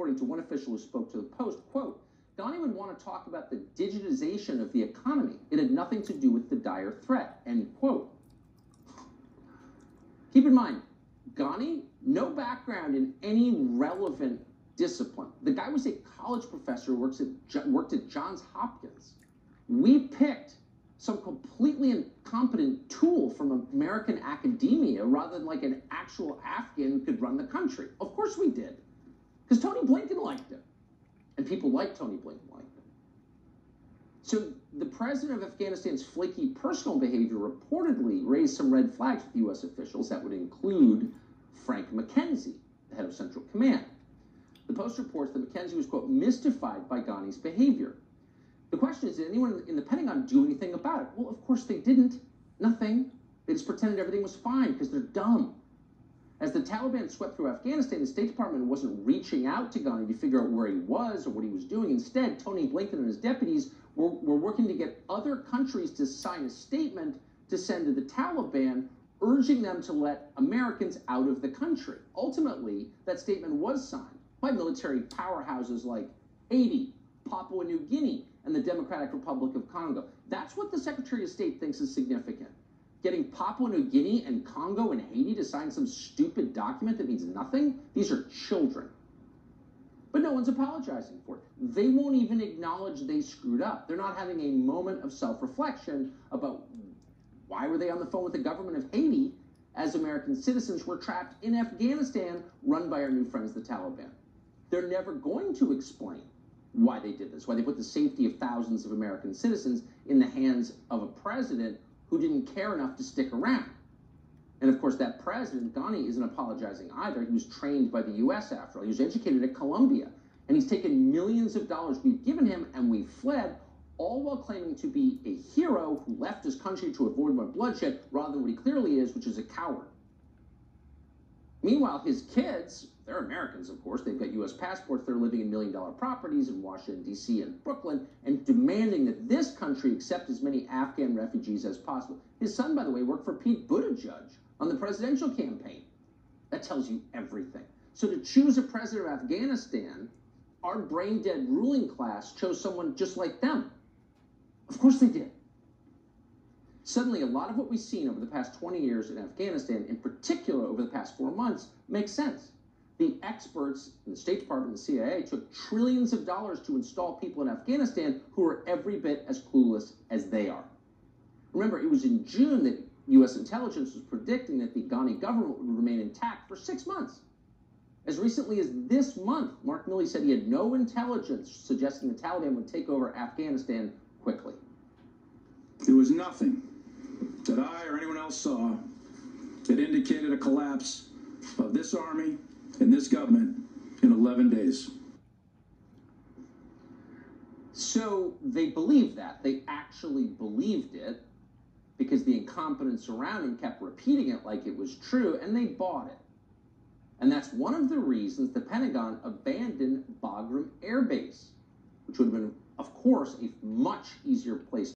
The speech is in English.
according to one official who spoke to the Post, quote, Ghani would want to talk about the digitization of the economy. It had nothing to do with the dire threat, end quote. Keep in mind, Ghani, no background in any relevant discipline. The guy was a college professor who worked at Johns Hopkins. We picked some completely incompetent tool from American academia rather than like an actual Afghan who could run the country. Of course we did, because Tony Blinken liked him, and people like Tony Blinken liked him. So the president of Afghanistan's flaky personal behavior reportedly raised some red flags with U.S. officials. That would include Frank McKenzie, the head of Central Command. The Post reports that McKenzie was, quote, mystified by Ghani's behavior. The question is, did anyone in the Pentagon do anything about it? Well, of course they didn't. Nothing. They just pretended everything was fine because they're dumb. As the Taliban swept through Afghanistan, the State Department wasn't reaching out to Ghani to figure out where he was or what he was doing. Instead, Tony Blinken and his deputies were working to get other countries to sign a statement to send to the Taliban, urging them to let Americans out of the country. Ultimately, that statement was signed by military powerhouses like Haiti, Papua New Guinea, and the Democratic Republic of Congo. That's what the Secretary of State thinks is significant. Getting Papua New Guinea and Congo and Haiti to sign some stupid document that means nothing? These are children. But no one's apologizing for it. They won't even acknowledge they screwed up. They're not having a moment of self-reflection about why were they on the phone with the government of Haiti as American citizens were trapped in Afghanistan run by our new friends, the Taliban. They're never going to explain why they did this, why they put the safety of thousands of American citizens in the hands of a president who didn't care enough to stick around. And of course, that president, Ghani, isn't apologizing either. He was trained by the U.S. after all. He was educated at Columbia. And he's taken millions of dollars we've given him and we fled, all while claiming to be a hero who left his country to avoid more bloodshed rather than what he clearly is, which is a coward. Meanwhile, his kids, they're Americans, of course. They've got U.S. passports. They're living in million-dollar properties in Washington, D.C. and Brooklyn and demanding that this country accept as many Afghan refugees as possible. His son, by the way, worked for Pete Buttigieg on the presidential campaign. That tells you everything. So to choose a president of Afghanistan, our brain-dead ruling class chose someone just like them. Of course they did. Suddenly, a lot of what we've seen over the past 20 years in Afghanistan, in particular over the past 4 months, makes sense. The experts in the State Department and the CIA took trillions of dollars to install people in Afghanistan who are every bit as clueless as they are. Remember, it was in June that U.S. intelligence was predicting that the Ghani government would remain intact for 6 months. As recently as this month, Mark Milley said he had no intelligence suggesting the Taliban would take over Afghanistan quickly. There was nothing that I or anyone else saw that indicated a collapse of this army and this government in 11 days. So they believed that. They actually believed it because the incompetents around him kept repeating it like it was true, and they bought it. And that's one of the reasons the Pentagon abandoned Bagram Air Base, which would have been, of course, a much easier place